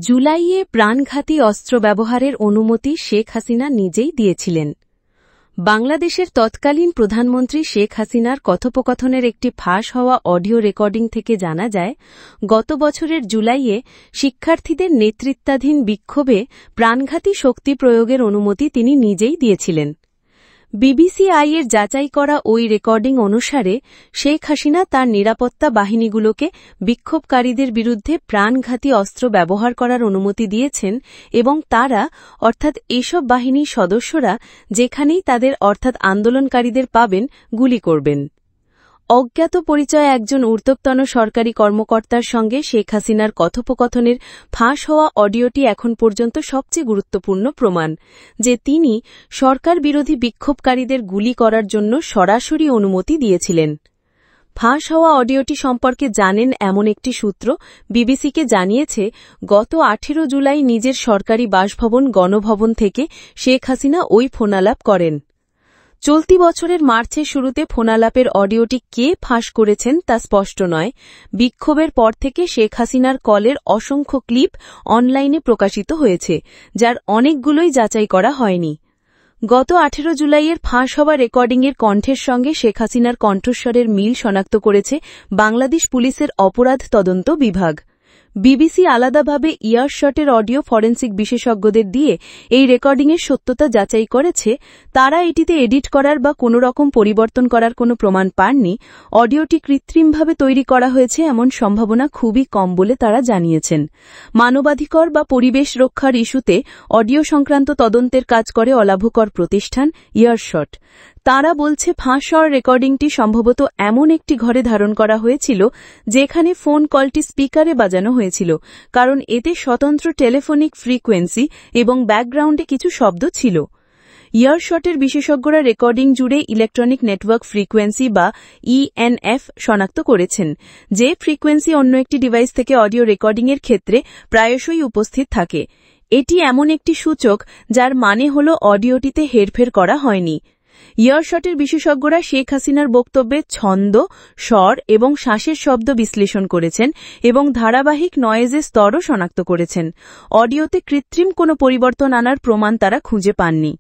জুলাইয়ে প্রাণঘাতী অস্ত্র ব্যবহারের অনুমতি শেখ হাসিনা নিজেই দিয়েছিলেন। বাংলাদেশের তৎকালীন প্রধানমন্ত্রী শেখ হাসিনার কথোপকথনের একটি ফাঁস হওয়া অডিও রেকর্ডিং থেকে জানা যায়, গত বছরের জুলাইয়ে শিক্ষার্থীদের নেতৃত্বাধীন বিক্ষোভে প্রাণঘাতী শক্তি প্রয়োগের অনুমতি তিনি নিজেই দিয়েছিলেন। বিবিসিআইয়ের যাচাই করা ওই রেকর্ডিং অনুসারে শেখ হাসিনা তার নিরাপত্তা বাহিনীগুলোকে বিক্ষোভকারীদের বিরুদ্ধে প্রাণঘাতী অস্ত্র ব্যবহার করার অনুমতি দিয়েছেন এবং তারা অর্থাৎ এসব বাহিনীর সদস্যরা যেখানেই তাদের অর্থাৎ আন্দোলনকারীদের পাবেন গুলি করবেন। অজ্ঞাত পরিচয় একজন ঊর্ধ্বতন সরকারি কর্মকর্তার সঙ্গে শেখ হাসিনার কথোপকথনের ফাঁস হওয়া অডিওটি এখন পর্যন্ত সবচেয়ে গুরুত্বপূর্ণ প্রমাণ যে তিনি সরকার বিরোধী বিক্ষোভকারীদের গুলি করার জন্য সরাসরি অনুমতি দিয়েছিলেন। ফাঁস হওয়া অডিওটি সম্পর্কে জানেন এমন একটি সূত্র বিবিসিকে জানিয়েছে, গত 18 জুলাই নিজের সরকারি বাসভবন গণভবন থেকে শেখ হাসিনা ওই ফোনালাপ করেন। চলতি বছরের মার্চের শুরুতে ফোনালাপের অডিওটি কে ফাঁস করেছেন তা স্পষ্ট নয়। বিক্ষোভের পর থেকে শেখ হাসিনার কলের অসংখ্য ক্লিপ অনলাইনে প্রকাশিত হয়েছে, যার অনেকগুলোই যাচাই করা হয়নি। গত 18 জুলাইয়ের ফাঁস হওয়া রেকর্ডিংয়ের কণ্ঠের সঙ্গে শেখ হাসিনার কণ্ঠস্বরের মিল শনাক্ত করেছে বাংলাদেশ পুলিশের অপরাধ তদন্ত বিভাগ। বিবিসি আলাদাভাবে ইয়ারশটের অডিও ফরেনসিক বিশেষজ্ঞদের দিয়ে এই রেকর্ডিংয়ের সত্যতা যাচাই করেছে। তারা এটিতে এডিট করার বা কোনো রকম পরিবর্তন করার কোনো প্রমাণ পাননি। অডিওটি কৃত্রিমভাবে তৈরি করা হয়েছে এমন সম্ভাবনা খুবই কম বলে তারা জানিয়েছেন। মানবাধিকার বা পরিবেশ রক্ষার ইস্যুতে অডিও সংক্রান্ত তদন্তের কাজ করে অলাভকর প্রতিষ্ঠান ইয়ারশট। তারা বলছে ফাঁস হওয়ার রেকর্ডিংটি সম্ভবত এমন একটি ঘরে ধারণ করা হয়েছিল যেখানে ফোন কলটি স্পিকারে বাজানো হয়েছিল, কারণ এতে স্বতন্ত্র টেলিফোনিক ফ্রিকোয়েন্সি এবং ব্যাকগ্রাউন্ডে কিছু শব্দ ছিল। ইয়ারশটের বিশেষজ্ঞরা রেকর্ডিং জুড়ে ইলেকট্রনিক নেটওয়ার্ক ফ্রিকোয়েন্সি বা ইএনএফ শনাক্ত করেছেন, যে ফ্রিকোয়েন্সি অন্য একটি ডিভাইস থেকে অডিও রেকর্ডিংয়ের ক্ষেত্রে প্রায়শই উপস্থিত থাকে। এটি এমন একটি সূচক যার মানে হল অডিওটিতে হেরফের করা হয়নি। ইয়ারশটের বিশেষজ্ঞরা শেখ হাসিনার বক্তব্যে ছন্দ, স্বর এবং শ্বাসের শব্দ বিশ্লেষণ করেছেন এবং ধারাবাহিক নয়েজের স্তরও শনাক্ত করেছেন। অডিওতে কৃত্রিম কোনো পরিবর্তন আনার প্রমাণ তারা খুঁজে পাননি।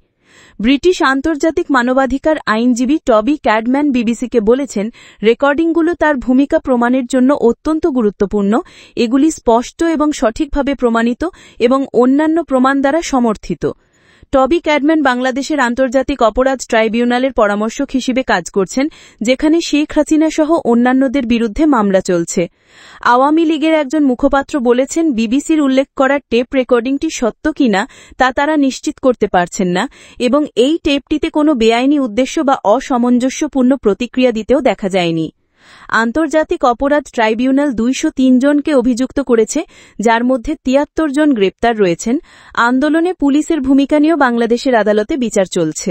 ব্রিটিশ আন্তর্জাতিক মানবাধিকার আইনজীবী টবি ক্যাডম্যান বিবিসিকে বলেছেন, রেকর্ডিংগুলো তার ভূমিকা প্রমাণের জন্য অত্যন্ত গুরুত্বপূর্ণ। এগুলি স্পষ্ট এবং সঠিকভাবে প্রমাণিত এবং অন্যান্য প্রমাণ দ্বারা সমর্থিত। টবি ক্যাডম্যান বাংলাদেশের আন্তর্জাতিক অপরাধ ট্রাইব্যুনালের পরামর্শক হিসেবে কাজ করছেন, যেখানে শেখ হাসিনা সহ অন্যান্যদের বিরুদ্ধে মামলা চলছে। আওয়ামী লীগের একজন মুখপাত্র বলেছেন, বিবিসির উল্লেখ করা টেপ রেকর্ডিংটি সত্য কিনা তা তারা নিশ্চিত করতে পারছেন না এবং এই টেপটিতে কোনো বেআইনি উদ্দেশ্য বা অসামঞ্জস্যপূর্ণ প্রতিক্রিয়া দিতেও দেখা যায়নি। আন্তর্জাতিক অপরাধ ট্রাইব্যুনাল 203 জনকে অভিযুক্ত করেছে, যার মধ্যে 73 জন গ্রেপ্তার রয়েছেন। আন্দোলনে পুলিশের ভূমিকা নিয়েও বাংলাদেশের আদালতে বিচার চলছে।